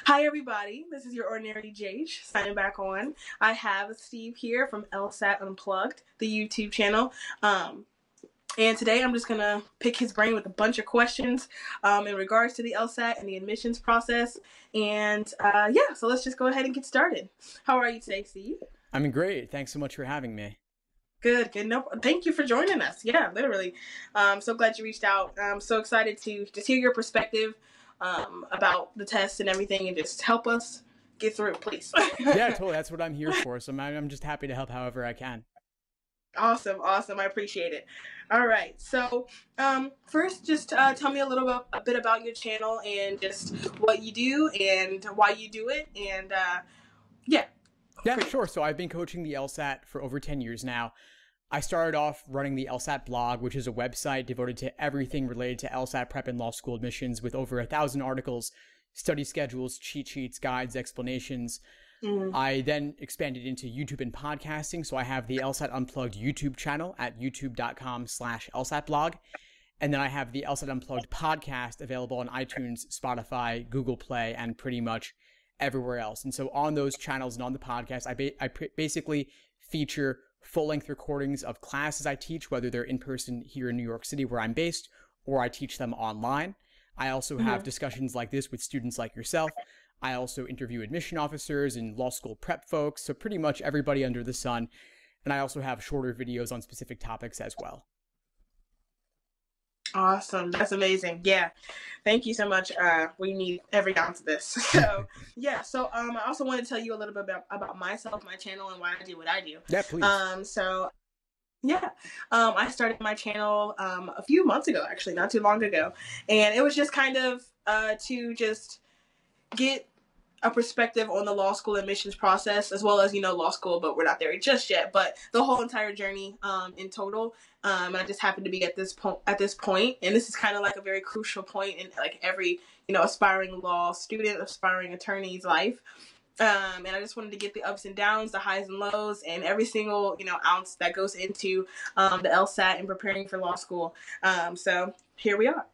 Hi, everybody. This is your ordinary Jage signing back on. I have Steve here from LSAT Unplugged, the YouTube channel. And today I'm just going to pick his brain with a bunch of questions in regards to the LSAT and the admissions process. And so let's just go ahead and get started. How are you today, Steve? I'm great. Thanks so much for having me. Good. No, thank you for joining us. Yeah, literally. So glad you reached out. I'm so excited to just hear your perspective about the test and everything, and just help us get through, please. Yeah, totally. That's what I'm here for. So I'm just happy to help however I can. Awesome. I appreciate it. All right. So first, just tell me a bit about your channel and just what you do and why you do it. And Yeah, sure. So I've been coaching the LSAT for over 10 years now. I started off running the LSAT blog, which is a website devoted to everything related to LSAT prep and law school admissions with over 1,000 articles, study schedules, cheat sheets, guides, explanations. I then expanded into YouTube and podcasting. So I have the LSAT Unplugged YouTube channel at youtube.com/LSATblog. And then I have the LSAT Unplugged podcast available on iTunes, Spotify, Google Play, and pretty much everywhere else. And so on those channels and on the podcast, I basically feature full-length recordings of classes I teach, whether they're in person here in New York City where I'm based, or I teach them online. I also have discussions like this with students like yourself. I also interview admission officers and law school prep folks, so pretty much everybody under the sun. And I also have shorter videos on specific topics as well. Awesome. That's amazing. Yeah. Thank you so much. We need every ounce of this. So, I also want to tell you a little bit about myself, my channel, and why I do what I do. Yeah, please. I started my channel a few months ago, actually, not too long ago. And it was just kind of to just get a perspective on the law school admissions process, as well as, law school, but we're not there just yet, but the whole entire journey in total. And I just happened to be at this point, and this is kind of like a very crucial point in like every, aspiring law student, aspiring attorney's life. And I just wanted to get the ups and downs, the highs and lows, and every single, ounce that goes into the LSAT and preparing for law school. So here we are.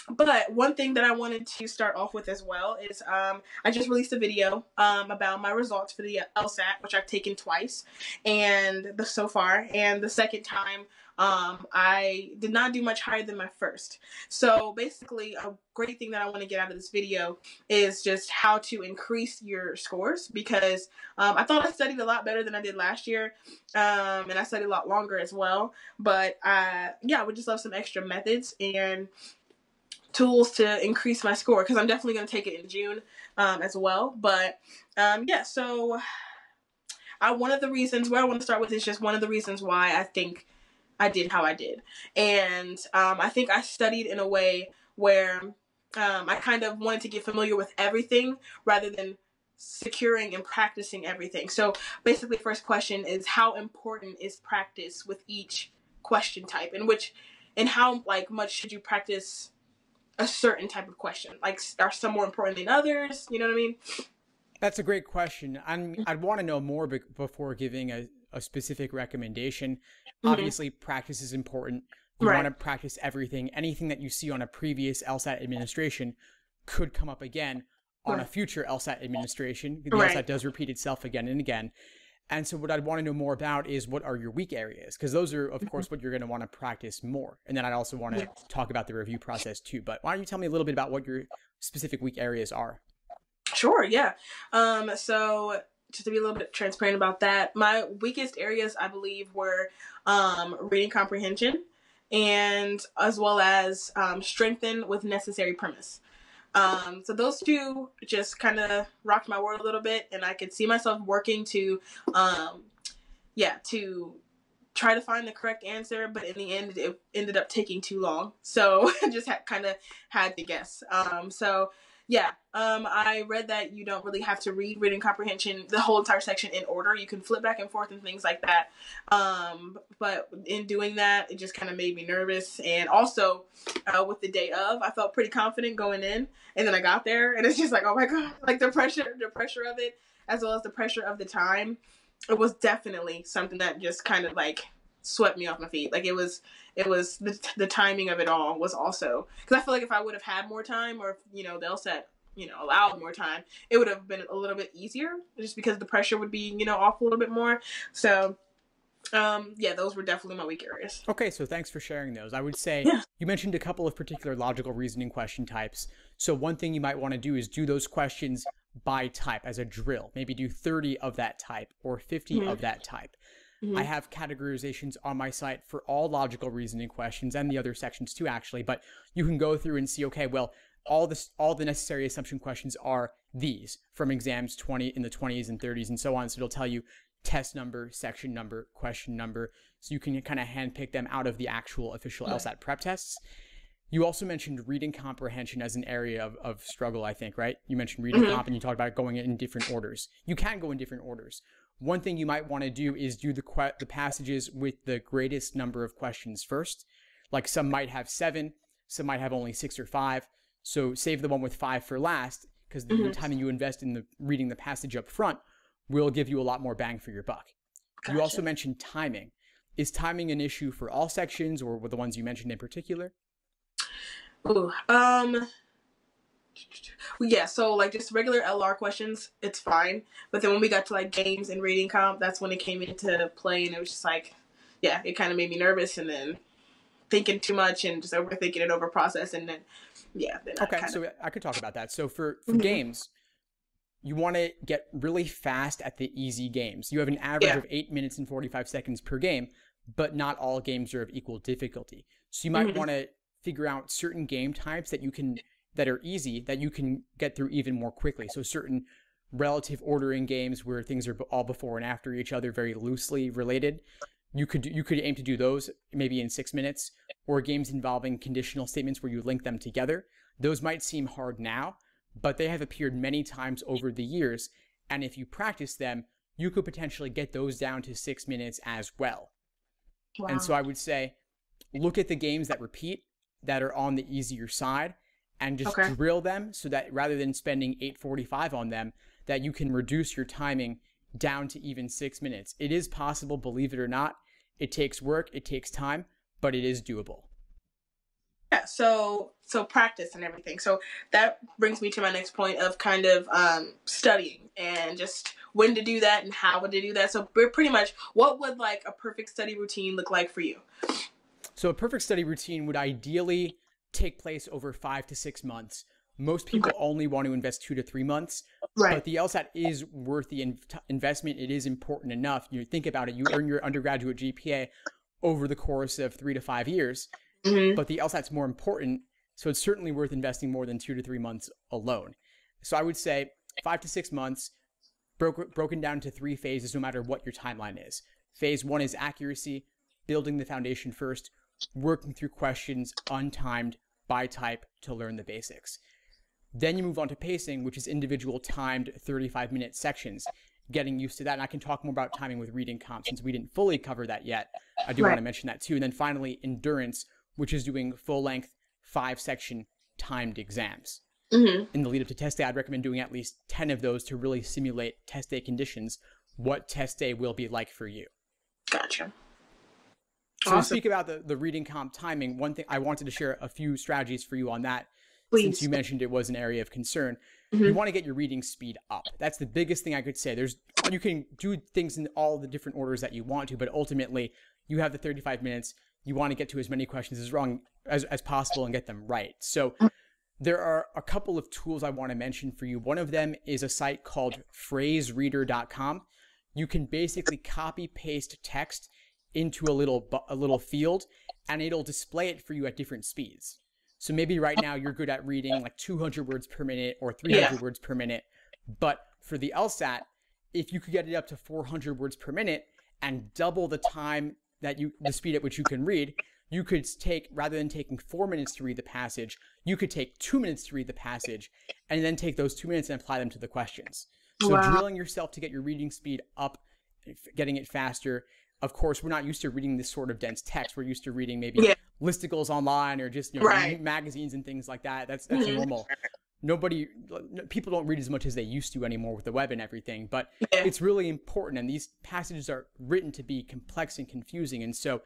But one thing that I wanted to start off with as well is I just released a video about my results for the LSAT, which I've taken twice, and so far. And the second time, I did not do much higher than my first. So basically, a great thing that I want to get out of this video is just how to increase your scores, because I thought I studied a lot better than I did last year, and I studied a lot longer as well. But I would just love some extra methods and tools to increase my score, because I'm definitely going to take it in June as well. But so one of the reasons where I want to start with is just one of the reasons why I think I did how I did. And I think I studied in a way where I kind of wanted to get familiar with everything rather than securing and practicing everything. So basically, first question is, how important is practice with each question type, and how much should you practice a certain type of question? Like, are some more important than others? You know what I mean? That's a great question. I'd want to know more before giving a specific recommendation. Obviously, practice is important. You want to practice everything. Anything that you see on a previous LSAT administration could come up again on a future LSAT administration. The LSAT does repeat itself again and again. And so what I'd want to know more about is, what are your weak areas? Because those are, of course, what you're going to want to practice more. And then I'd also want to talk about the review process too. But why don't you tell me a little bit about what your specific weak areas are? Sure, yeah. So just to be a little bit transparent about that, my weakest areas, I believe, were reading comprehension, and as well as strengthen with necessary premise. So those two just kind of rocked my world a little bit, and I could see myself working to try to find the correct answer, but in the end, it ended up taking too long. So I just had to guess. I read that you don't really have to read reading comprehension, the whole entire section, in order. You can flip back and forth and things like that. But in doing that, it just kind of made me nervous. And also, with the day of, I felt pretty confident going in. And then I got there, and it's just like, oh my God, like the pressure of it, as well as the pressure of the time. It was definitely something that just kind of like swept me off my feet. Like it was the timing of it all was also, because I feel like if I would have had more time, or the LSAT allowed more time, it would have been a little bit easier, just because the pressure would be off a little bit more. So yeah, those were definitely my weak areas. Okay, so thanks for sharing those. I would say you mentioned a couple of particular logical reasoning question types. So one thing you might want to do is do those questions by type as a drill. Maybe do 30 of that type or 50 of that type. I have categorizations on my site for all logical reasoning questions and the other sections too, actually. But you can go through and see, okay, well, all the necessary assumption questions are these from exams in the 20s and 30s and so on. So it'll tell you test number, section number, question number. So you can kind of handpick them out of the actual official LSAT prep tests. You also mentioned reading comprehension as an area of struggle, I think, right? You mentioned reading comp, and you talked about going in different orders. You can go in different orders. One thing you might want to do is do the passages with the greatest number of questions first. Like some might have 7, some might have only 6 or 5. So save the one with 5 for last, because the time you invest in reading the passage up front will give you a lot more bang for your buck. Gotcha. You also mentioned timing. Is timing an issue for all sections, or the ones you mentioned in particular? Ooh, yeah, so like just regular LR questions, it's fine. But then when we got to like games and reading comp, that's when it came into play, and it was just like, yeah, it kind of made me nervous, and then thinking too much and just overthinking it, over process, and then okay, so I could talk about that. So for games, you want to get really fast at the easy games. You have an average of 8 minutes and 45 seconds per game, but not all games are of equal difficulty. So you might want to figure out certain game types that are easy, that you can get through even more quickly. So certain relative ordering games where things are all before and after each other, very loosely related. You could aim to do those maybe in 6 minutes, or games involving conditional statements where you link them together. Those might seem hard now, but they have appeared many times over the years. And if you practice them, you could potentially get those down to 6 minutes as well. Wow. And so I would say, look at the games that repeat, that are on the easier side, and just drill them, so that rather than spending 8:45 on them, that you can reduce your timing down to even 6 minutes. It is possible, believe it or not. It takes work, it takes time, but it is doable. Yeah, so practice and everything. So that brings me to my next point of kind of studying, and just when to do that and how to do that. So pretty much, what would like a perfect study routine look like for you? So a perfect study routine would ideally take place over 5 to 6 months. Most people only want to invest 2 to 3 months, but the LSAT is worth the investment. It is important enough. You think about it, you earn your undergraduate GPA over the course of 3 to 5 years, but the LSAT's more important, so it's certainly worth investing more than 2 to 3 months alone. So I would say 5 to 6 months, broken down to 3 phases, no matter what your timeline is. Phase 1 is accuracy, building the foundation first, working through questions untimed by type to learn the basics. Then you move on to pacing, which is individual timed 35-minute sections, getting used to that. And I can talk more about timing with reading comp, since we didn't fully cover that yet. I do want to mention that too. And then finally, endurance, which is doing full-length 5-section timed exams. In the lead up to test day, I'd recommend doing at least 10 of those to really simulate test day conditions, what test day will be like for you. Gotcha. So to speak about the reading comp timing, one thing I wanted to share a few strategies for you on that. Please. Since you mentioned it was an area of concern. You want to get your reading speed up. That's the biggest thing I could say. You can do things in all the different orders that you want to, but ultimately you have the 35 minutes. You want to get to as many questions as possible and get them right. So there are a couple of tools I want to mention for you. One of them is a site called phrasereader.com. You can basically copy paste text into a little field, and it'll display it for you at different speeds. So maybe right now you're good at reading like 200 words per minute or 300 words per minute. But for the LSAT, if you could get it up to 400 words per minute and double the time the speed at which you can read, you could take, rather than taking 4 minutes to read the passage, you could take 2 minutes to read the passage, and then take those 2 minutes and apply them to the questions. So drilling yourself to get your reading speed up, getting it faster. Of course, we're not used to reading this sort of dense text. We're used to reading maybe listicles online, or just magazines and things like that. That's normal. people don't read as much as they used to anymore with the web and everything, but Yeah. it's really important. And these passages are written to be complex and confusing. And so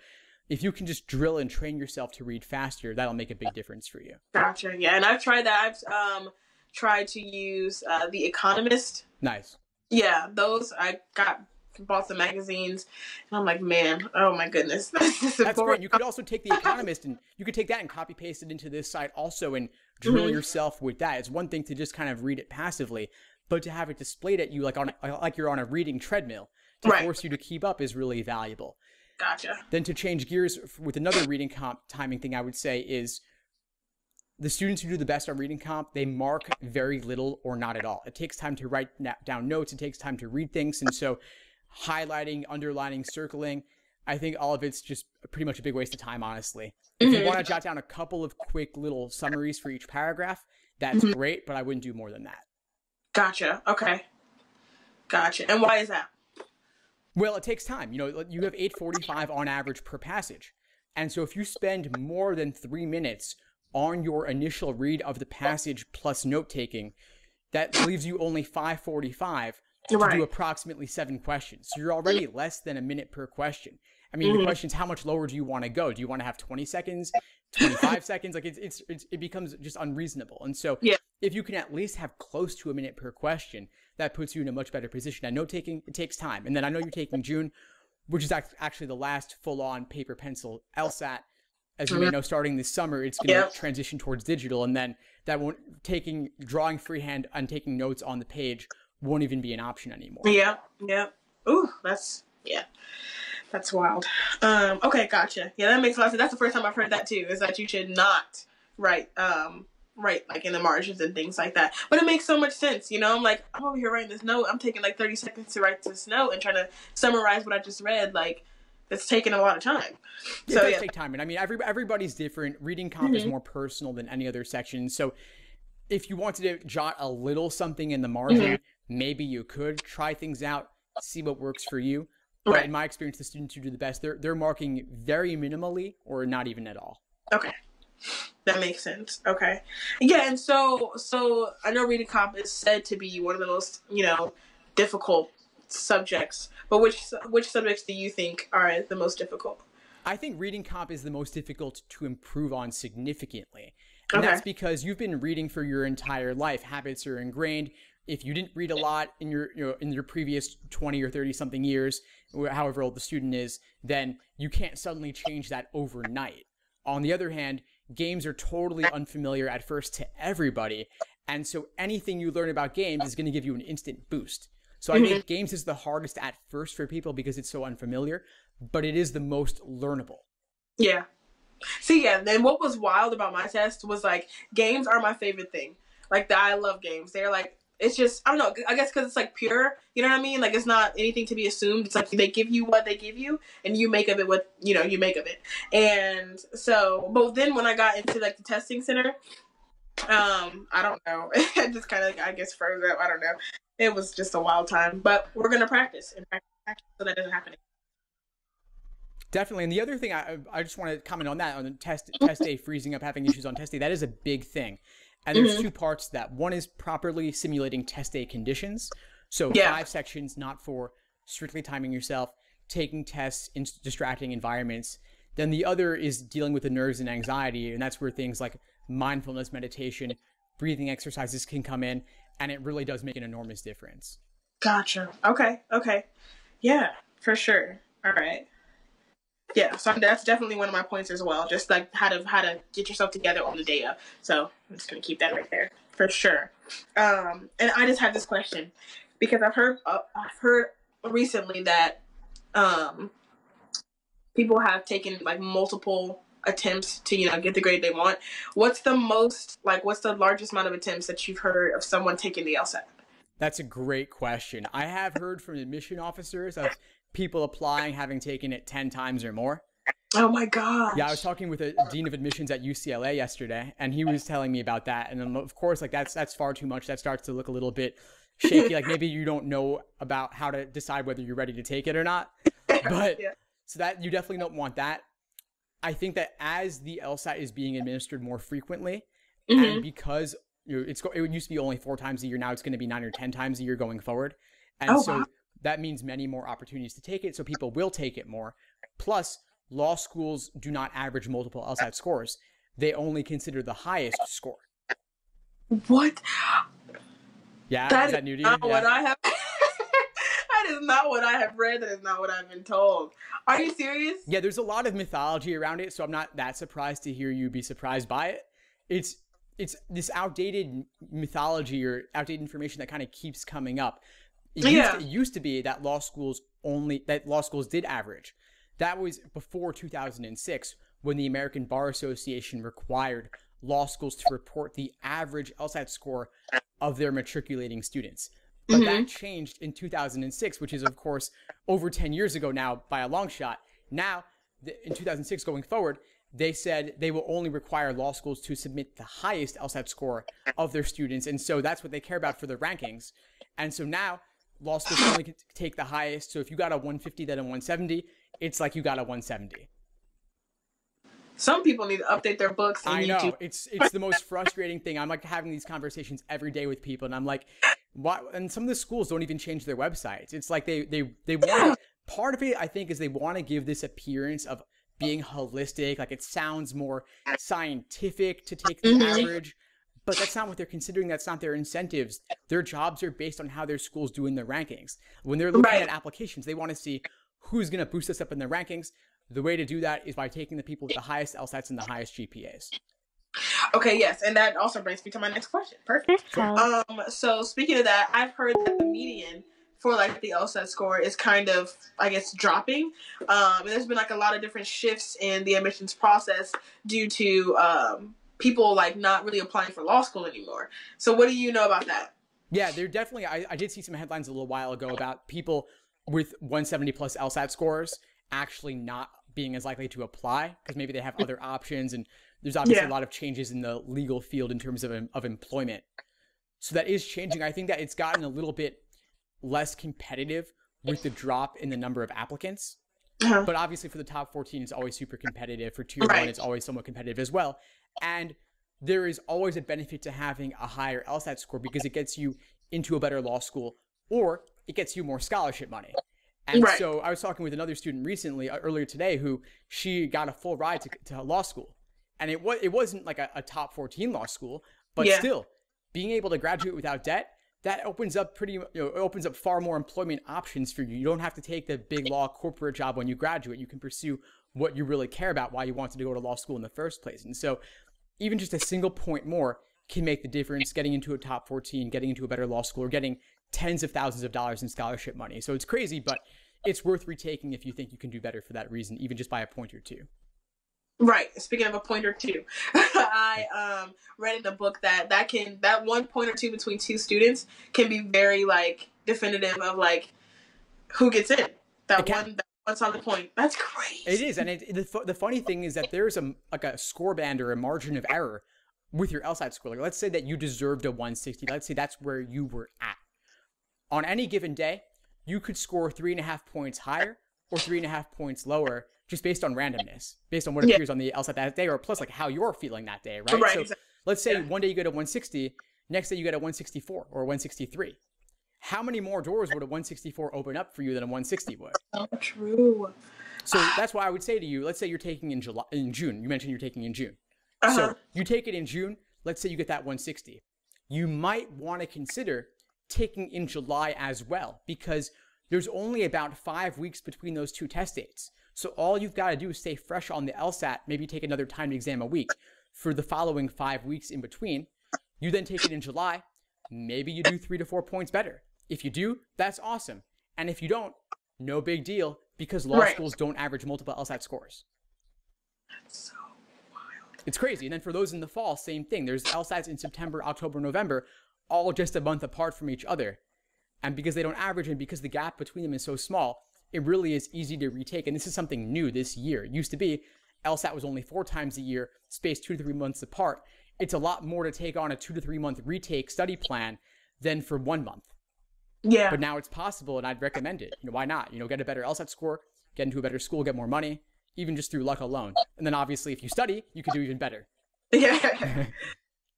if you can just drill and train yourself to read faster, that'll make a big difference for you. Gotcha. Yeah. And I've tried that. I've tried to use The Economist. Nice. Yeah. Those bought the magazines, and I'm like, man, oh my goodness. That's great. You could also take The Economist and you could take that and copy paste it into this site also and drill yourself with that. It's one thing to just kind of read it passively, but to have it displayed at you like you're on a reading treadmill to force you to keep up is really valuable. Gotcha. Then to change gears with another reading comp timing thing I would say is the students who do the best on reading comp, they mark very little or not at all. It takes time to write down notes. It takes time to read things. And so highlighting, underlining, circling, I think all of it's just pretty much a big waste of time, honestly. If you want to jot down a couple of quick little summaries for each paragraph, that's great, but I wouldn't do more than that. Gotcha. Okay. Gotcha. And why is that? Well, it takes time. You know, you have 8:45 on average per passage. And so if you spend more than 3 minutes on your initial read of the passage plus note-taking, that leaves you only 5:45 to do approximately 7 questions. So you're already less than a minute per question. I mean, the question is, how much lower do you want to go? Do you want to have 20 seconds, 25 seconds? Like it becomes just unreasonable. And so if you can at least have close to a minute per question, that puts you in a much better position. And note-taking, it takes time. And then I know you're taking June, which is actually the last full-on paper pencil LSAT. As you may know, starting this summer, it's going to transition towards digital. And then that won't drawing freehand and taking notes on the page won't even be an option anymore. Yeah. Ooh, that's wild. Okay, gotcha. Yeah, that makes a lot of sense. That's the first time I've heard that too, is that you should not write like in the margins and things like that. But it makes so much sense, you know? I'm like, I'm over here writing this note. I'm taking like 30 seconds to write this note and trying to summarize what I just read. Like, it's taking a lot of time. It does take time. And I mean, everybody's different. Reading comp is more personal than any other section. So if you wanted to jot a little something in the margin, maybe you could try things out, see what works for you. But in my experience, the students who do the best, they're marking very minimally or not even at all. Okay. That makes sense. Okay. Yeah, and so I know reading comp is said to be one of the most, difficult subjects. But which subjects do you think are the most difficult? I think reading comp is the most difficult to improve on significantly. And that's because you've been reading for your entire life. Habits are ingrained. If you didn't read a lot in your previous 20 or 30 something years, however old the student is, then you can't suddenly change that overnight. On the other hand, games are totally unfamiliar at first to everybody. And so anything you learn about games is going to give you an instant boost. So I think games is the hardest at first for people because it's so unfamiliar, but it is the most learnable. Yeah. See, then what was wild about my test was like, games are my favorite thing. Like, I love games. They're like, it's just, I don't know, I guess because it's like pure, you know what I mean? Like, it's not anything to be assumed. It's like they give you what they give you and you make of it what, you make of it. And so, but then when I got into like the testing center, I don't know. It just kind of, I guess, froze up. I don't know. It was just a wild time, but we're going to practice so that doesn't happen again. Definitely. And the other thing I just want to comment on that, on the test day freezing up, having issues on test day, that is a big thing. And there's two parts to that. One is properly simulating test day conditions. So 5 sections, not for strictly timing yourself, taking tests in distracting environments. Then the other is dealing with the nerves and anxiety. And that's where things like mindfulness, meditation, breathing exercises can come in. And it really does make an enormous difference. Gotcha. Okay. Yeah, for sure. All right. Yeah, so that's definitely one of my points as well. Just like how to get yourself together on the day of. So I'm just gonna keep that right there for sure. And I just have this question because I've heard recently that people have taken like multiple attempts to get the grade they want. What's the largest amount of attempts that you've heard of someone taking the LSAT? That's a great question. I have heard from admission officers of people applying having taken it 10 times or more. Oh my god. Yeah, I was talking with a dean of admissions at UCLA yesterday, and he was telling me about that. And then, of course, like that's far too much. That starts to look a little bit shaky. Like maybe you don't know about how to decide whether you're ready to take it or not. But so that you definitely don't want that. I think that as the LSAT is being administered more frequently, and because it used to be only 4 times a year. Now it's going to be 9 or 10 times a year going forward. And wow. that means many more opportunities to take it. So people will take it more. Plus, law schools do not average multiple LSAT scores. They only consider the highest score. What? Yeah, is that new to you? Not what I have. That is not what I have read. That is not what I've been told. Are you serious? Yeah, there's a lot of mythology around it, so I'm not that surprised to hear you be surprised by it. It's this outdated mythology or outdated information that kind of keeps coming up. It used to be that law schools did average. That was before 2006, when the American Bar Association required law schools to report the average LSAT score of their matriculating students. But that changed in 2006, which is, of course, over 10 years ago now by a long shot. Now, in 2006 going forward, they said they will only require law schools to submit the highest LSAT score of their students. And so that's what they care about for the rankings. And so now law schools only take the highest. So if you got a 150, then a 170, it's like you got a 170. Some people need to update their books. I know. It's the most frustrating thing. I'm like having these conversations every day with people, and I'm like, what? And some of the schools don't even change their websites. It's like they want, part of it, I think, is they want to give this appearance of being holistic. Like it sounds more scientific to take the average, but that's not what they're considering. That's not their incentives. Their jobs are based on how their school's doing their rankings. When they're looking at applications, they want to see who's going to boost us up in their rankings. The way to do that is by taking the people with the highest LSATs and the highest GPAs. Okay, yes, and that also brings me to my next question. Perfect. So speaking of that, I've heard that the median for like the LSAT score is kind of, I guess, dropping. And there's been like a lot of different shifts in the admissions process due to people like not really applying for law school anymore. So what do you know about that? Yeah, there definitely, I did see some headlines a little while ago about people with 170 plus LSAT scores actually not being as likely to apply because maybe they have other options, and there's obviously a lot of changes in the legal field in terms of employment. So that is changing. I think that it's gotten a little bit less competitive with the drop in the number of applicants. But obviously for the top 14, it's always super competitive. For tier 1, it's always somewhat competitive as well. And there is always a benefit to having a higher LSAT score because it gets you into a better law school, or it gets you more scholarship money. And so I was talking with another student recently, earlier today, who she got a full ride to law school. And it wasn't like a top 14 law school, but still being able to graduate without debt, that opens up opens up far more employment options for you. You don't have to take the big law corporate job when you graduate. You can pursue what you really care about, why you wanted to go to law school in the first place. And so even just a single point more can make the difference, getting into a top 14, getting into a better law school, or getting tens of thousands of dollars in scholarship money. So it's crazy, but it's worth retaking if you think you can do better for that reason, even just by a point or two. Right. Speaking of a point or two, I read in the book that 1 point or two between two students can be very like definitive of like who gets in. That one solid point. That's crazy. It is, and the funny thing is that there's a score band or a margin of error with your LSAT score. Like, let's say that you deserved a 160. Let's say that's where you were at. On any given day, you could score 3.5 points higher or 3.5 points lower, just based on randomness, based on what appears on the LSAT that day, or plus like how you're feeling that day, right? So let's say one day you get a 160, next day you get a 164 or a 163. How many more doors would a 164 open up for you than a 160 would? So true. So that's why I would say to you, let's say you're taking in June. You mentioned you're taking in June. So you take it in June. Let's say you get that 160. You might want to consider taking in July as well, because there's only about 5 weeks between those two test dates. So all you've got to do is stay fresh on the LSAT, maybe take another timed exam a week for the following 5 weeks in between. You then take it in July. Maybe you do 3 to 4 points better. If you do, that's awesome. And if you don't, no big deal, because law schools don't average multiple LSAT scores. That's so wild. It's crazy. And then for those in the fall, same thing. There's LSATs in September, October, November, all just a month apart from each other. And because they don't average and because the gap between them is so small, it really is easy to retake. And this is something new this year. It used to be LSAT was only 4 times a year, spaced 2 to 3 months apart. It's a lot more to take on a 2 to 3 month retake study plan than for 1 month. Yeah. But now it's possible, and I'd recommend it. Why not? Get a better LSAT score, get into a better school, get more money, even just through luck alone. And then obviously if you study, you can do even better. Yeah.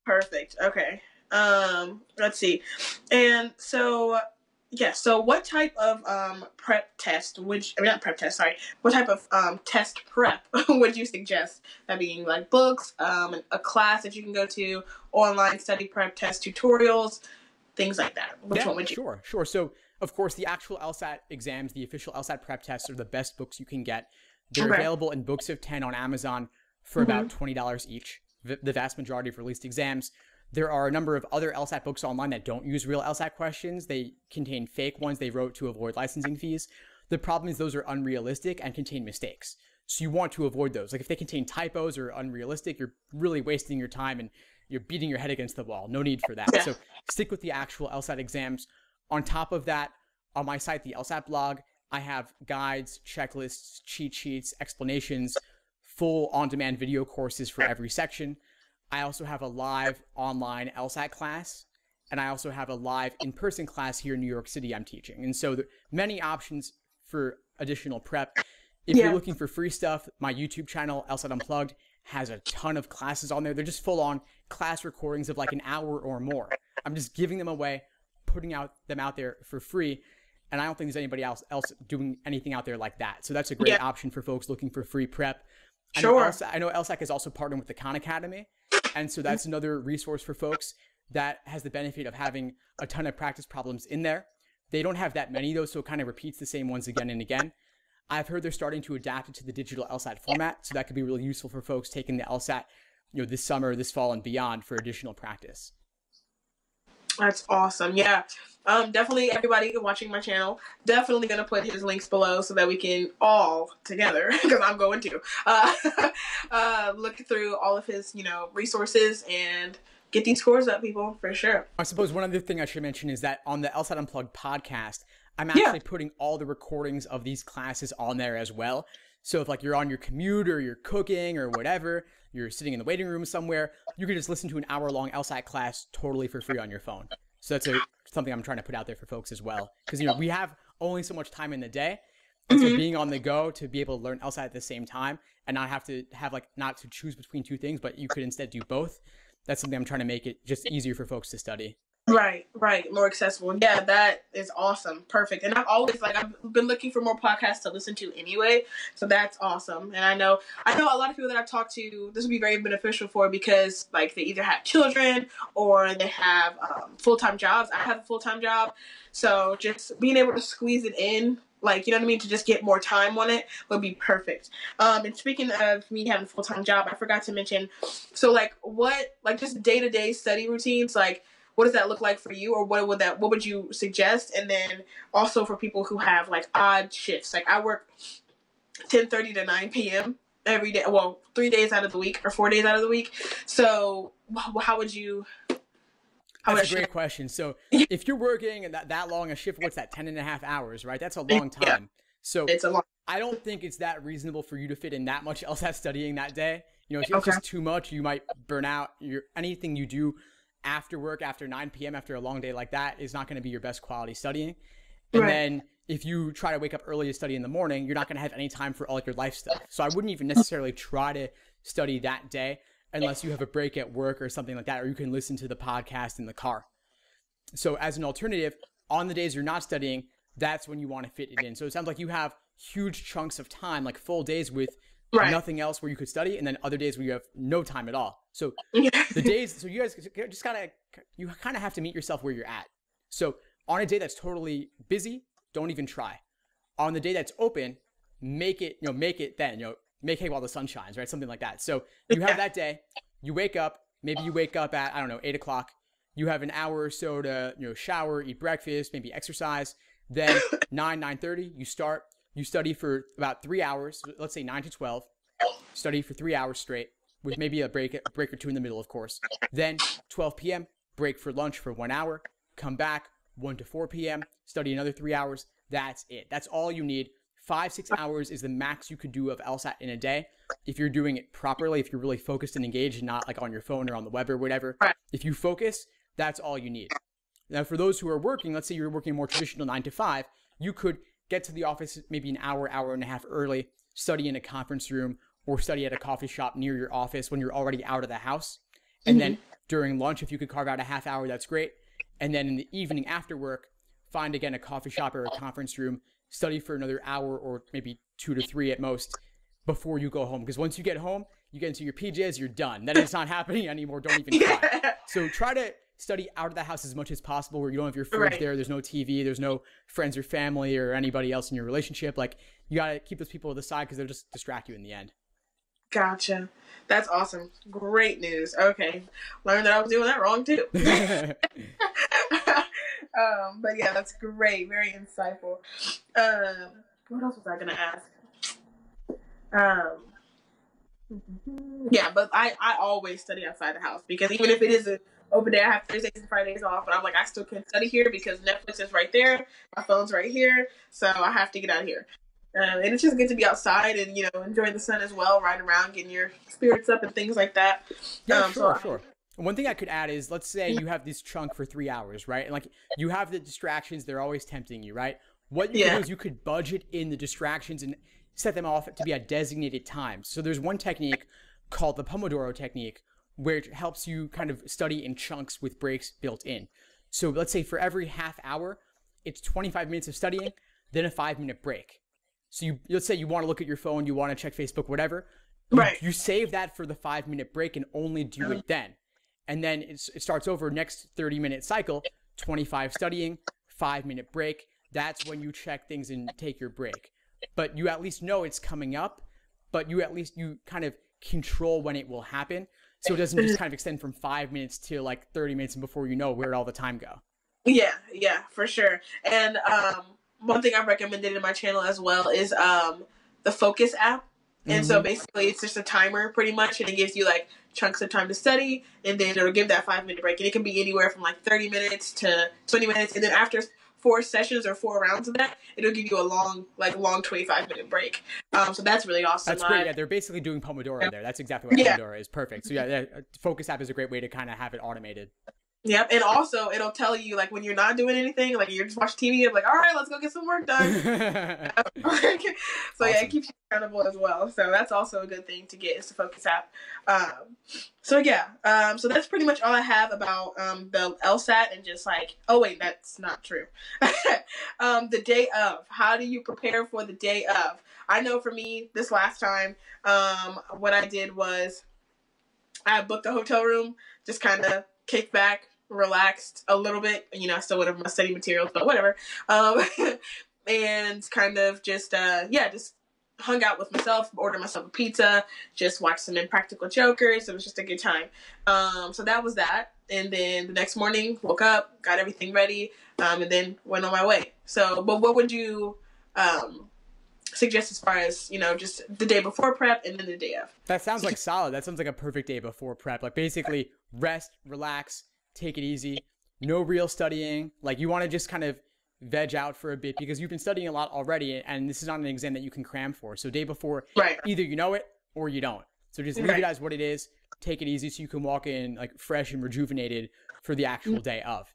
Perfect. Okay. Let's see. And so, yeah, so what type of prep test not prep test, sorry. What type of test prep would you suggest? That being like books, a class that you can go to, online study prep test tutorials, things like that. Which one would you? Sure. So, of course, the actual LSAT exams, the official LSAT prep tests are the best books you can get. They're available in books of 10 on Amazon for about $20 each, the vast majority of released exams. There are a number of other LSAT books online that don't use real LSAT questions. They contain fake ones they wrote to avoid licensing fees. The problem is those are unrealistic and contain mistakes. So you want to avoid those. Like if they contain typos or unrealistic, you're really wasting your time and you're beating your head against the wall. No need for that. So stick with the actual LSAT exams. On top of that, on my site, the LSAT blog, I have guides, checklists, cheat sheets, explanations, full on-demand video courses for every section. I also have a live online LSAT class, and I also have a live in-person class here in New York City I'm teaching. And so there are many options for additional prep. If you're looking for free stuff, my YouTube channel, LSAT Unplugged, has a ton of classes on there. They're just full-on class recordings of like an hour or more. I'm just giving them away, putting them out there for free. And I don't think there's anybody else doing anything out there like that. So that's a great option for folks looking for free prep. I know LSAC is also partnered with the Khan Academy. And so that's another resource for folks that has the benefit of having a ton of practice problems in there. They don't have that many though, so it kind of repeats the same ones again and again. I've heard they're starting to adapt it to the digital LSAT format. So that could be really useful for folks taking the LSAT, this summer, this fall and beyond for additional practice. That's awesome. Yeah. Definitely everybody watching my channel, definitely going to put his links below so that we can all together, because I'm going to, look through all of his, resources and get these scores up, people, for sure. I suppose one other thing I should mention is that on the LSAT Unplugged podcast, I'm actually putting all the recordings of these classes on there as well. So if like you're on your commute or you're cooking or whatever, you're sitting in the waiting room somewhere, you can just listen to an hour-long LSAT class totally for free on your phone. So that's something I'm trying to put out there for folks as well. Because, we have only so much time in the day. And so being on the go to be able to learn LSAT at the same time and not have to not to choose between two things, but you could instead do both. That's something I'm trying to make it just easier for folks to study. Right. More accessible. Yeah, that is awesome. Perfect. And I've been looking for more podcasts to listen to anyway. So that's awesome. And I know a lot of people that I've talked to, this would be very beneficial for, because like they either have children or they have full-time jobs. I have a full-time job. So just being able to squeeze it in, to just get more time on it would be perfect. And speaking of me having a full-time job, I forgot to mention, so just day-to-day study routines, what does that look like for you, or what would you suggest? And then also for people who have odd shifts, I work 10:30 to 9 p.m. every day. Well, 3 days out of the week or 4 days out of the week. So how would you? That's a great question. So if you're working that long a shift, what's that, 10.5 hours, right? That's a long time. Yeah. So it's a long. I don't think it's that reasonable for you to fit in that much LSAT studying that day. If it's just too much, you might burn out. Anything you do after work, after 9 p.m., after a long day like that is not going to be your best quality studying. And then if you try to wake up early to study in the morning, you're not going to have any time for all your life stuff. So I wouldn't even necessarily try to study that day unless you have a break at work or something like that, or you can listen to the podcast in the car. So as an alternative, on the days you're not studying, that's when you want to fit it in. So it sounds like you have huge chunks of time, like full days with nothing else where you could study, and then other days where you have no time at all. So the days, so you guys just you kind of have to meet yourself where you're at. So on a day that's totally busy, don't even try. On the day that's open, make it then, make hay while the sun shines, right? Something like that. So you have that day, you wake up, maybe you wake up at, 8 o'clock. You have an hour or so to, shower, eat breakfast, maybe exercise. Then 9:30, you study for about 3 hours, let's say 9 to 12, study for 3 hours straight with maybe a break or two in the middle, of course. Then 12 p.m., break for lunch for 1 hour, come back 1 to 4 p.m., study another 3 hours. That's it. That's all you need. 5-6 hours is the max you could do of LSAT in a day. If you're doing it properly, if you're really focused and engaged and not on your phone or on the web or whatever, if you focus, that's all you need. Now, for those who are working, let's say you're working more traditional 9 to 5, you could get to the office maybe an hour and a half early, study in a conference room or study at a coffee shop near your office when you're already out of the house. And then During lunch, if you could carve out a half hour, that's great. And then in the evening after work, find again a coffee shop or a conference room, study for another hour or maybe 2 to 3 at most before you go home. Because once you get home, you get into your PJs, you're done. Then it's not happening anymore. Don't even try. So try to study out of the house as much as possible, where you don't have your fridge there. There's no TV. There's no friends or family or anybody else in your relationship. Like, you got to keep those people to the side because they'll just distract you in the end. Gotcha. That's awesome. Great news. Okay. Learned that I was doing that wrong too. But yeah, that's great. Very insightful. What else was I going to ask? Yeah, but I always study outside the house, because even if it is an open day, I have Thursdays and Fridays off, and I'm like, I still can study here because Netflix is right there, my phone's right here, so I have to get out of here. And it's just good to be outside and, enjoying the sun as well, riding around, getting your spirits up and things like that. Yeah, sure. One thing I could add is, let's say you have this chunk for 3 hours, right? And like, you have the distractions, they're always tempting you, right? What you can do is you could budget in the distractions and set them off to be at designated times. So there's one technique called the Pomodoro technique, where it helps you kind of study in chunks with breaks built in. So let's say for every half hour, it's 25 minutes of studying, then a 5-minute break. So let's say you want to look at your phone, you want to check Facebook, whatever. You save that for the 5-minute break and only do it then. And then it starts over next 30-minute cycle, 25 studying, 5-minute break. That's when you check things and take your break. But you at least know it's coming up, but you kind of control when it will happen. So it doesn't just kind of extend from 5 minutes to like 30 minutes, and before you know, where'd all the time go? Yeah, for sure. And one thing I've recommended in my channel as well is the Focus app. And so basically it's just a timer pretty much, and it gives you like chunks of time to study, and then it'll give that 5-minute break. And it can be anywhere from like 30 minutes to 20 minutes. And then after 4 sessions or 4 rounds of that, it'll give you a long 25-minute break. So that's really awesome. That's great. Yeah, they're basically doing Pomodoro there. That's exactly what Pomodoro is. Perfect. So yeah, Focus app is a great way to kind of have it automated. Yep, and also it'll tell you like when you're not doing anything, like you're just watching TV, I'm like, all right, let's go get some work done. So yeah, it keeps you accountable as well. So that's also a good thing to get, is the Focus app. So that's pretty much all I have about the LSAT, and just like, oh wait, that's not true. The day of, how do you prepare for the day of? I know for me, this last time, what I did was I booked a hotel room, just kind of kicked back, relaxed a little bit. I still would have my study materials, but whatever. And kind of just hung out with myself, ordered myself a pizza, just watched some Impractical Jokers. It was just a good time. So that was that. And then the next morning, woke up, got everything ready, and then went on my way. So, but what would you suggest as far as, just the day before prep and then the day of? That sounds like solid. That sounds like a perfect day before prep. Like, basically rest, relax, take it easy, no real studying. Like, you want to just kind of veg out for a bit, because you've been studying a lot already, and this is not an exam that you can cram for. So day before, either you know it or you don't. So just leave it as what it is, take it easy, so you can walk in like fresh and rejuvenated for the actual day of.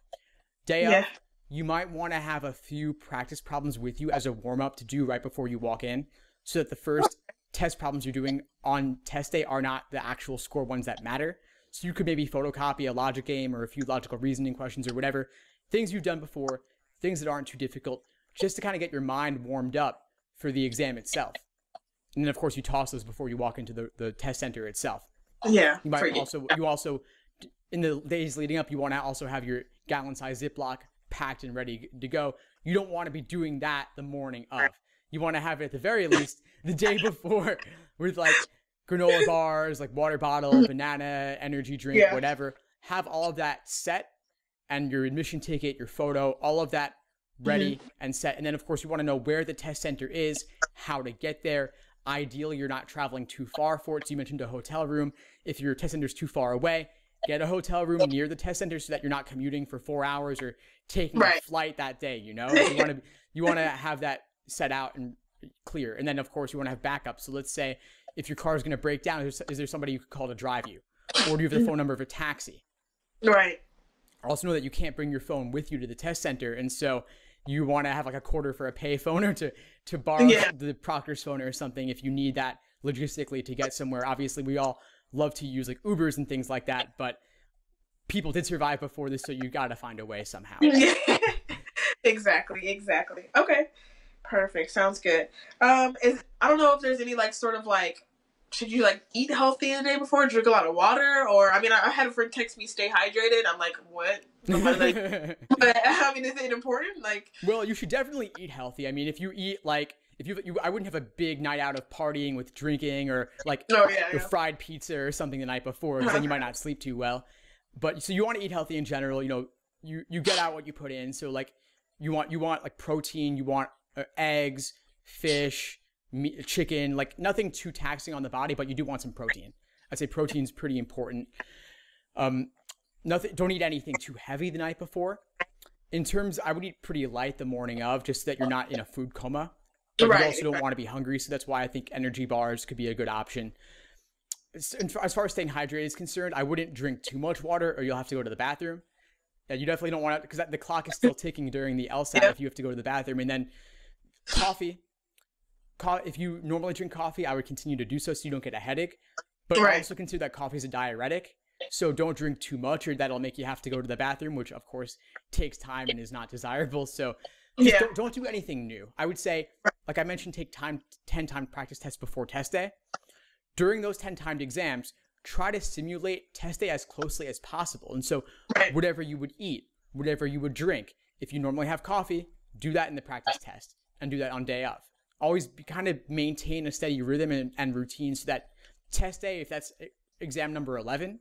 Day of, you might want to have a few practice problems with you as a warm-up to do right before you walk in, so that the first test problems you're doing on test day are not the actual score ones that matter. So you could maybe photocopy a logic game or a few logical reasoning questions or whatever, things you've done before, things that aren't too difficult, just to kind of get your mind warmed up for the exam itself. And then, of course, you toss those before you walk into the test center itself. Yeah. You might also, in the days leading up, you want to also have your gallon-sized Ziploc packed and ready to go. You don't want to be doing that the morning of. You want to have it at the very least the day before, with like granola bars, like water bottle, banana, energy drink, whatever. Have all of that set, and your admission ticket, your photo, all of that ready and set. And then, of course, you want to know where the test center is, how to get there. Ideally, you're not traveling too far for it. So you mentioned a hotel room. If your test center is too far away, get a hotel room near the test center so that you're not commuting for 4 hours or taking a flight that day. You want to have that set out and clear. And then, of course, you want to have backup. So let's say if your car is going to break down, is there somebody you could call to drive you? Or do you have the phone number of a taxi? Right. Also know that you can't bring your phone with you to the test center, and so you want to have like a quarter for a pay phone, or to borrow the proctor's phone or something if you need that logistically to get somewhere. Obviously, we all love to use like Ubers and things like that, but people did survive before this, so you got to find a way somehow. Yeah. Exactly. Okay. Perfect. Sounds good. I don't know if there's any like sort of like, should you like eat healthy the day before, drink a lot of water, or I mean, I had a friend text me, "Stay hydrated." I'm like, what? But I mean, is it important? Like, well, you should definitely eat healthy. I mean, if you eat like, if you I wouldn't have a big night out of partying with drinking or like fried pizza or something the night before, because then you might not sleep too well. But so you want to eat healthy in general. You know, you get out what you put in. So like, you want like protein. You want eggs, fish, meat, chicken, like nothing too taxing on the body, but you do want some protein. I'd say protein's pretty important. Don't eat anything too heavy the night before. In terms, I would eat pretty light the morning of, just so that you're not in a food coma. But you also don't want to be hungry, so that's why I think energy bars could be a good option. As far as staying hydrated is concerned, I wouldn't drink too much water, or you'll have to go to the bathroom. Yeah, you definitely don't want to, because the clock is still ticking during the LSAT if you have to go to the bathroom. And then coffee. If you normally drink coffee, I would continue to do so you don't get a headache. But also consider that coffee is a diuretic. So don't drink too much, or that'll make you have to go to the bathroom, which of course takes time and is not desirable. So don't do anything new. I would say, like I mentioned, take 10 timed practice tests before test day. During those 10 timed exams, try to simulate test day as closely as possible. And so whatever you would eat, whatever you would drink, if you normally have coffee, do that in the practice test and do that on day of. Always kind of maintain a steady rhythm and routine, so that test day, if that's exam number 11,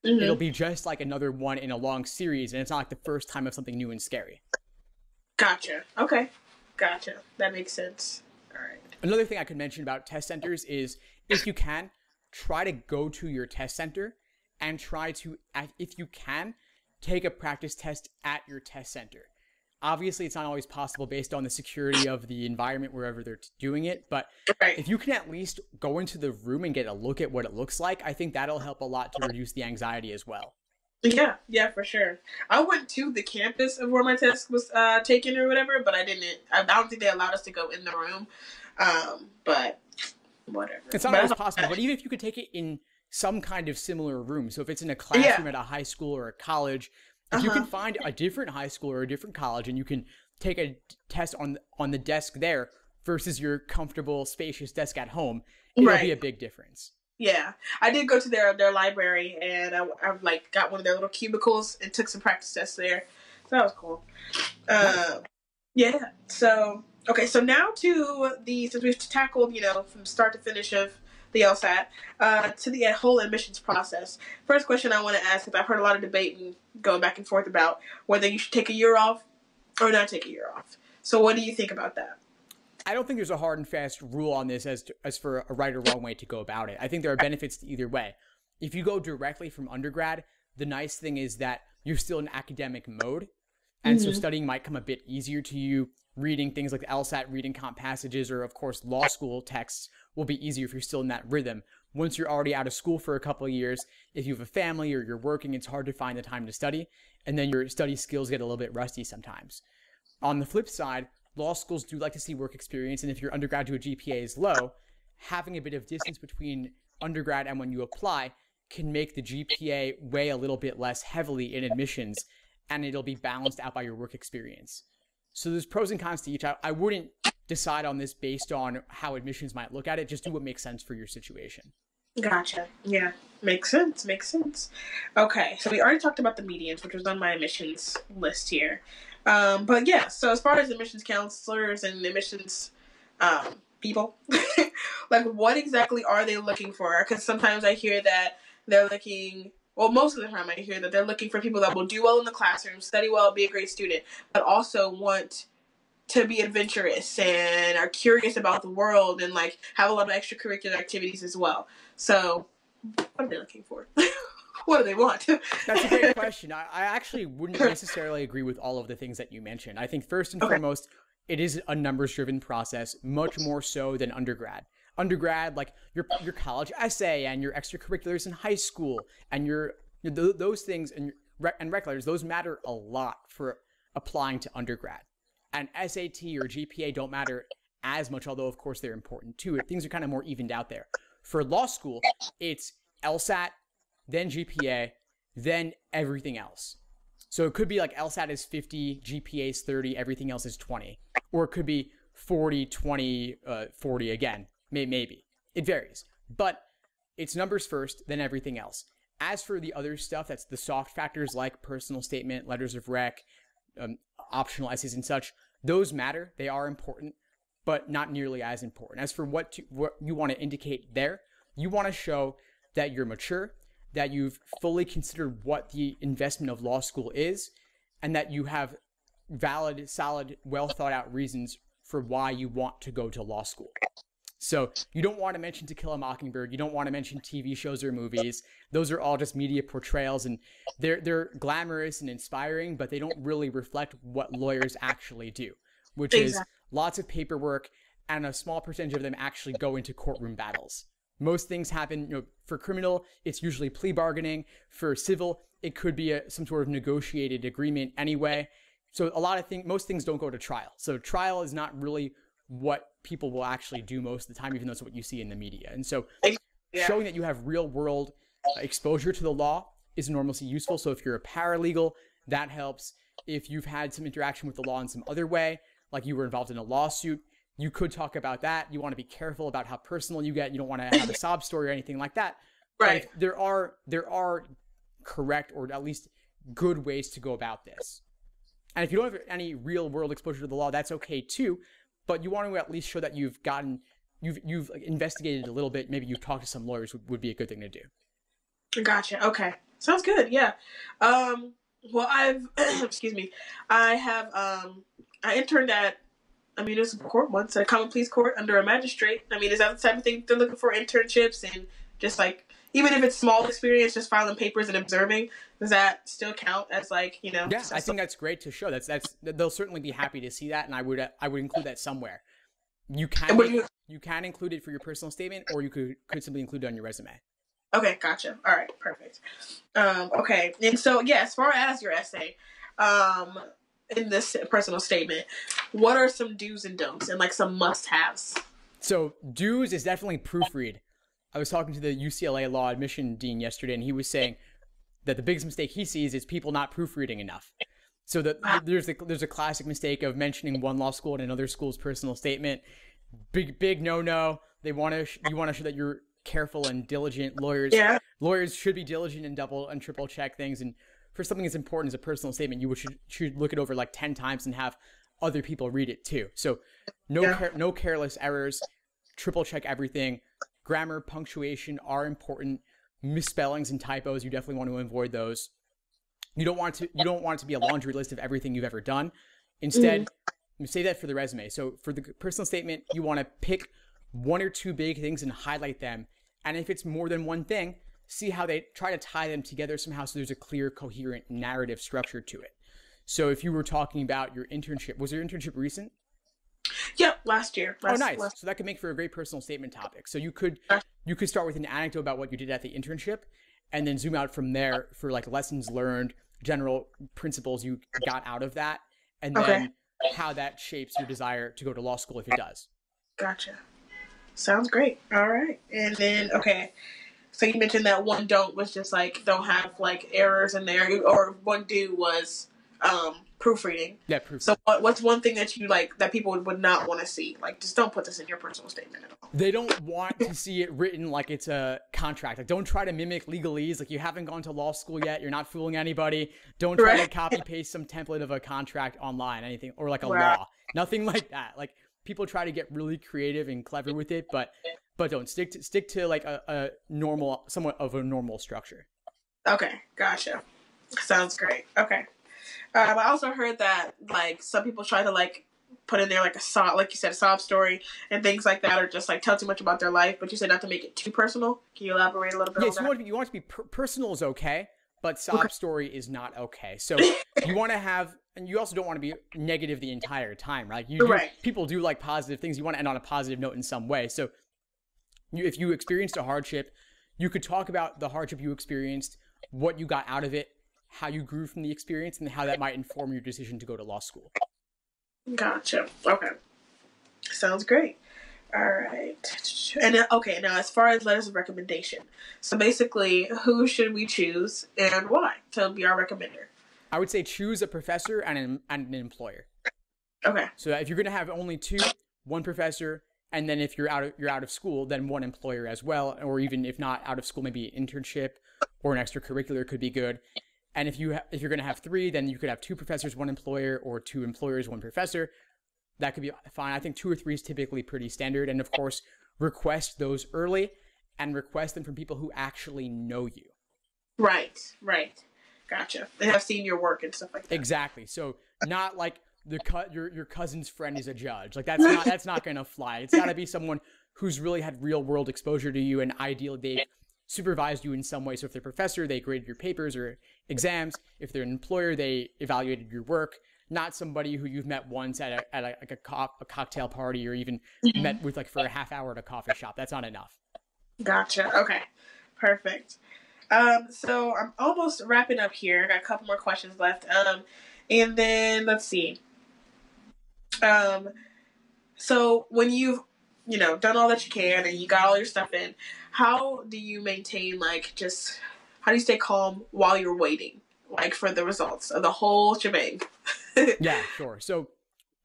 it'll be just like another one in a long series, and it's not like the first time of something new and scary. Gotcha. Okay. Gotcha. That makes sense. All right. Another thing I could mention about test centers is, if you can, try to go to your test center and try to, if you can, take a practice test at your test center. Obviously, it's not always possible based on the security of the environment wherever they're doing it. But if you can at least go into the room and get a look at what it looks like, I think that'll help a lot to reduce the anxiety as well. Yeah, for sure. I went to the campus of where my test was taken or whatever, but I don't think they allowed us to go in the room. But whatever. It's not always possible. But even if you could take it in some kind of similar room, so if it's in a classroom at a high school or a college, if you can find a different high school or a different college and you can take a test on the desk there versus your comfortable, spacious desk at home, it'll be a big difference. Yeah, I did go to their library, and I like got one of their little cubicles and took some practice tests there. So that was cool. Yeah. So okay, so now to since we've tackled from start to finish of the LSAT, to the whole admissions process. First question I want to ask, because I've heard a lot of debate and going back and forth about whether you should take a year off or not take a year off. So what do you think about that? I don't think there's a hard and fast rule on this as for a right or wrong way to go about it. I think there are benefits to either way. If you go directly from undergrad, the nice thing is that you're still in academic mode, and so studying might come a bit easier to you. Reading things like the LSAT reading comp passages, or of course law school texts, will be easier if you're still in that rhythm. Once you're already out of school for a couple of years, if you have a family or you're working, it's hard to find the time to study, and then your study skills get a little bit rusty sometimes. On the flip side, law schools do like to see work experience, and if your undergraduate GPA is low, having a bit of distance between undergrad and when you apply can make the GPA weigh a little bit less heavily in admissions, and it'll be balanced out by your work experience. So there's pros and cons to each. I wouldn't decide on this based on how admissions might look at it. Just do what makes sense for your situation. Gotcha. Yeah, makes sense. Okay, so we already talked about the medians, which was on my admissions list here. But yeah, so as far as admissions counselors and admissions people, like what exactly are they looking for? Because sometimes I hear that they're looking... Well, most of the time I hear that they're looking for people that will do well in the classroom, study well, be a great student, but also want to be adventurous and are curious about the world and like have a lot of extracurricular activities as well. So what are they looking for? What do they want? That's a great question. I actually wouldn't necessarily agree with all of the things that you mentioned. I think first and foremost, it is a numbers-driven process, much more so than undergrad. Undergrad, like your college essay and your extracurriculars in high school and those things and rec letters, those matter a lot for applying to undergrad. And SAT or GPA don't matter as much, although of course they're important too. Things are kind of more evened out there. For law school, it's LSAT, then GPA, then everything else. So it could be like LSAT is 50, GPA is 30, everything else is 20. Or it could be 40, 20, 40 again. Maybe. It varies. But it's numbers first, then everything else. As for the other stuff, that's the soft factors like personal statement, letters of rec, optional essays and such, those matter. They are important, but not nearly as important. As for what you want to indicate there, you want to show that you're mature, that you've fully considered what the investment of law school is, and that you have valid, solid, well thought out reasons for why you want to go to law school. So you don't want to mention To Kill a Mockingbird. You don't want to mention TV shows or movies. Those are all just media portrayals, and they're glamorous and inspiring, but they don't really reflect what lawyers actually do, which is lots of paperwork, and a small percentage of them actually go into courtroom battles. Most things happen, for criminal, it's usually plea bargaining. For civil, it could be some sort of negotiated agreement anyway. So most things don't go to trial. So trial is not really what people will actually do most of the time, even though it's what you see in the media. And so showing that you have real world exposure to the law is enormously useful. So if you're a paralegal, that helps. If you've had some interaction with the law in some other way, like you were involved in a lawsuit, you could talk about that. You want to be careful about how personal you get. You don't want to have a sob story or anything like that. Right. But there are correct, or at least good ways to go about this. And if you don't have any real world exposure to the law, that's okay too. But you want to at least show that you've investigated a little bit. Maybe you've talked to some lawyers would be a good thing to do. Gotcha. Okay. Sounds good. Yeah. Well, excuse me. I interned at a municipal court once, a common pleas court under a magistrate. I mean, is that the type of thing they're looking for, internships and just like, even if it's small experience, just filing papers and observing, does that still count as like, Yeah, I think that's great to show. They'll certainly be happy to see that, and I would include that somewhere. You can include it for your personal statement, or you could simply include it on your resume. Okay, gotcha. All right, perfect. Okay, and so as far as your essay, in this personal statement, what are some do's and don'ts and like some must-haves? So do's is definitely proofread. I was talking to the UCLA law admission dean yesterday, and he was saying that the biggest mistake he sees is people not proofreading enough. So there's a classic mistake of mentioning one law school and another school's personal statement. Big no. You want to show that you're careful and diligent. Lawyers should be diligent and double and triple check things. And for something as important as a personal statement, you should look it over like 10 times and have other people read it too. So no careless errors. Triple check everything. Grammar, punctuation are important. Misspellings and typos, you definitely want to avoid those. You don't want it to be a laundry list of everything you've ever done. Instead, say that for the resume. So for the personal statement, you want to pick one or two big things and highlight them. And if it's more than one thing, see how they try to tie them together somehow so there's a clear, coherent narrative structure to it. So if you were talking about your internship, was your internship recent? Yep, last year. Nice. So that could make for a great personal statement topic. So you could start with an anecdote about what you did at the internship, and then zoom out from there for like lessons learned, general principles you got out of that, and then how that shapes your desire to go to law school if it does. Gotcha. Sounds great. All right. And then, so you mentioned that one don't was just like, don't have like errors in there, or one do was proofreading. Yeah, proofreading. So what's one thing that you like that people would not want to see? Like, just don't put this in your personal statement at all. They don't want to see it written like it's a contract. Like, don't try to mimic legalese. Like, you haven't gone to law school yet. You're not fooling anybody. Don't try to copy paste some template of a contract online, anything, or like a law. Nothing like that. Like, people try to get really creative and clever with it, but don't stick to like a normal, somewhat of a normal structure. Okay, gotcha. Sounds great. Okay. I also heard that like some people try to like put in there like a sob, like you said, a sob story and things like that, or just like tell too much about their life. But you said not to make it too personal. Can you elaborate a little bit? Yes, you want it to be personal is okay, but sob story is not okay. So you want to have, and you also don't want to be negative the entire time, right? People do like positive things. You want to end on a positive note in some way. So if you experienced a hardship, you could talk about the hardship you experienced, what you got out of it, how you grew from the experience, and how that might inform your decision to go to law school. Gotcha. Okay. Sounds great. All right. And okay, now as far as letters of recommendation, so basically, who should we choose and why to be our recommender? I would say choose a professor and an employer. Okay. So if you're going to have only two, one professor, and then if you're out of school, then one employer as well, or even if not out of school, maybe an internship or an extracurricular could be good. And if you're going to have three, then you could have two professors, one employer, or two employers, one professor. That could be fine. I think 2 or 3 is typically pretty standard. And of course, request those early and request them from people who actually know you. Right. Gotcha. They have seen your work and stuff like that. Exactly. So not like your cousin's friend is a judge. Like that's not going to fly. It's got to be someone who's really had real world exposure to you, and ideally they've supervised you in some way. So if they're a professor, they graded your papers or exams. If they're an employer, they evaluated your work. Not somebody who you've met once at a cocktail party, or even met with like for a half hour at a coffee shop. That's not enough. Gotcha. Okay. Perfect. So I'm almost wrapping up here. I got a couple more questions left. And then let's see. So when you've, done all that you can and you got all your stuff in, how do you maintain how do you stay calm while you're waiting, for the results of the whole shebang? Yeah, sure. So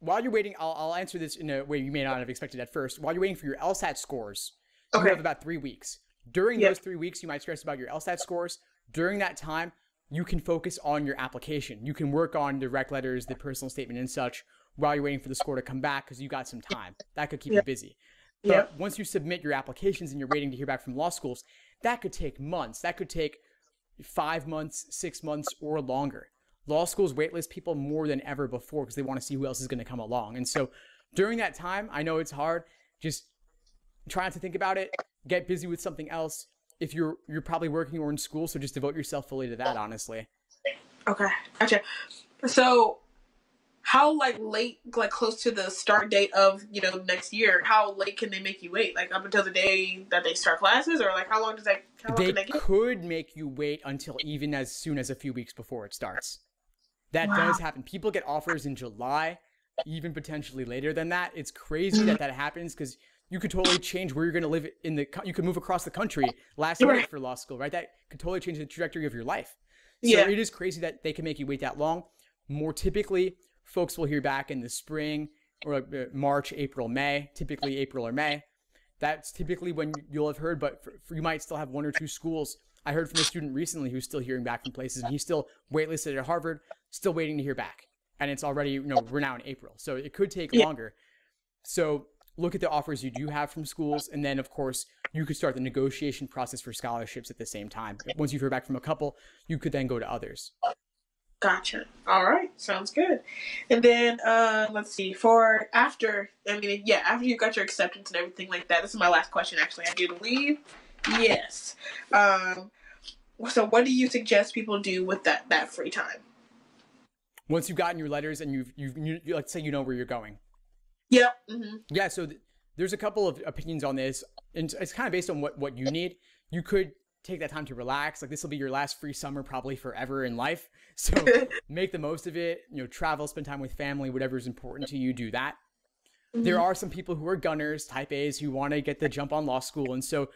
while you're waiting, I'll answer this in a way you may not have expected at first. While you're waiting for your LSAT scores, you have about 3 weeks. During those 3 weeks, you might stress about your LSAT scores. During that time, you can focus on your application. You can work on the rec letters, the personal statement and such while you're waiting for the score to come back, because you got some time. That could keep you busy. But once you submit your applications and you're waiting to hear back from law schools, that could take months. That could take 5 months, 6 months, or longer. Law schools waitlist people more than ever before because they want to see who else is going to come along. And so during that time, I know it's hard. Just try not to think about it. Get busy with something else. If you're probably working or in school, so just devote yourself fully to that, honestly. Okay, gotcha. So how late, close to the start date of, next year, how late can they make you wait? Up until the day that they start classes, or how long can they get? Could make you wait until even as soon as a few weeks before it starts. That does happen. People get offers in July, even potentially later than that. It's crazy that happens, because you could totally change where you're going to live you could move across the country last minute for law school, right? That could totally change the trajectory of your life. So it is crazy that they can make you wait that long. More typically, folks will hear back in the spring or March, April, May, typically April or May. That's typically when you'll have heard, but you might still have 1 or 2 schools. I heard from a student recently who's still hearing back from places, and he's still waitlisted at Harvard, still waiting to hear back. And it's already, we're now in April. So it could take longer. So look at the offers you do have from schools. And then, of course, you could start the negotiation process for scholarships at the same time. Once you've heard back from a couple, you could then go to others. Gotcha. All right. Sounds good. And then, let's see, after you got your acceptance and everything like that, this is my last question, actually, I do believe. Yes. So what do you suggest people do with that free time? Once you've gotten your letters and you let's say where you're going. Yep. Mm-hmm. Yeah. So there's a couple of opinions on this, and it's kind of based on what you need. You could take that time to relax. This will be your last free summer probably forever in life. So make the most of it. Travel, spend time with family, whatever is important to you, do that. Mm-hmm. There are some people who are gunners, type A's, who want to get the jump on law school. And so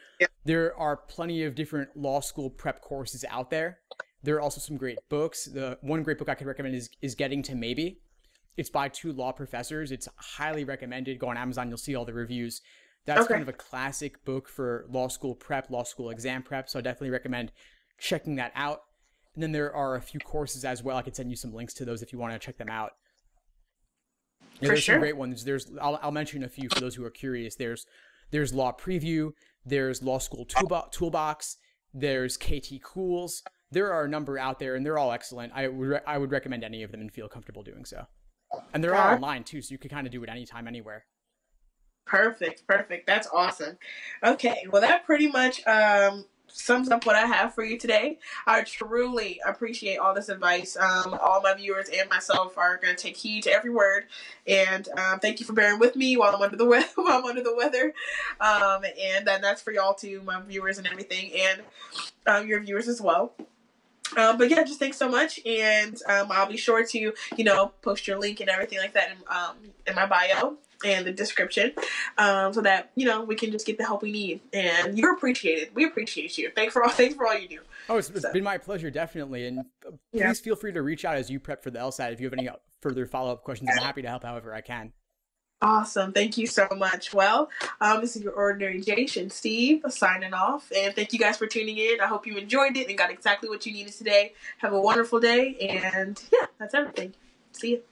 there are plenty of different law school prep courses out there. There are also some great books. The one great book I could recommend is Getting to Maybe. It's by 2 law professors. It's highly recommended. Go on Amazon, you'll see all the reviews. That's kind of a classic book for law school prep, law school exam prep. So I definitely recommend checking that out. And then there are a few courses as well. I could send you some links to those if you want to check them out. There's some great ones. I'll mention a few for those who are curious. There's Law Preview. There's Law School Toolbox. There's KT Cools. There are a number out there, and they're all excellent. I would recommend any of them and feel comfortable doing so. And they're all online too, so you can kind of do it anytime, anywhere. Perfect. That's awesome. Okay, well that pretty much sums up what I have for you today. I truly appreciate all this advice. All my viewers and myself are going to take heed to every word. And thank you for bearing with me while I'm under the weather. And that's for y'all too, my viewers and everything, and your viewers as well. But yeah, just thanks so much, and I'll be sure to post your link and everything like that in my bio. and the description, so that, you know, we can just get the help we need. And you're appreciated. We appreciate you. Thanks for all you do. Oh, it's been my pleasure, definitely. And please feel free to reach out as you prep for the LSAT if you have any further follow-up questions. I'm happy to help however I can. Awesome. Thank you so much. Well, this is your ordinary Jason Steve signing off. And thank you guys for tuning in. I hope you enjoyed it and got exactly what you needed today. Have a wonderful day. And yeah, that's everything. See you.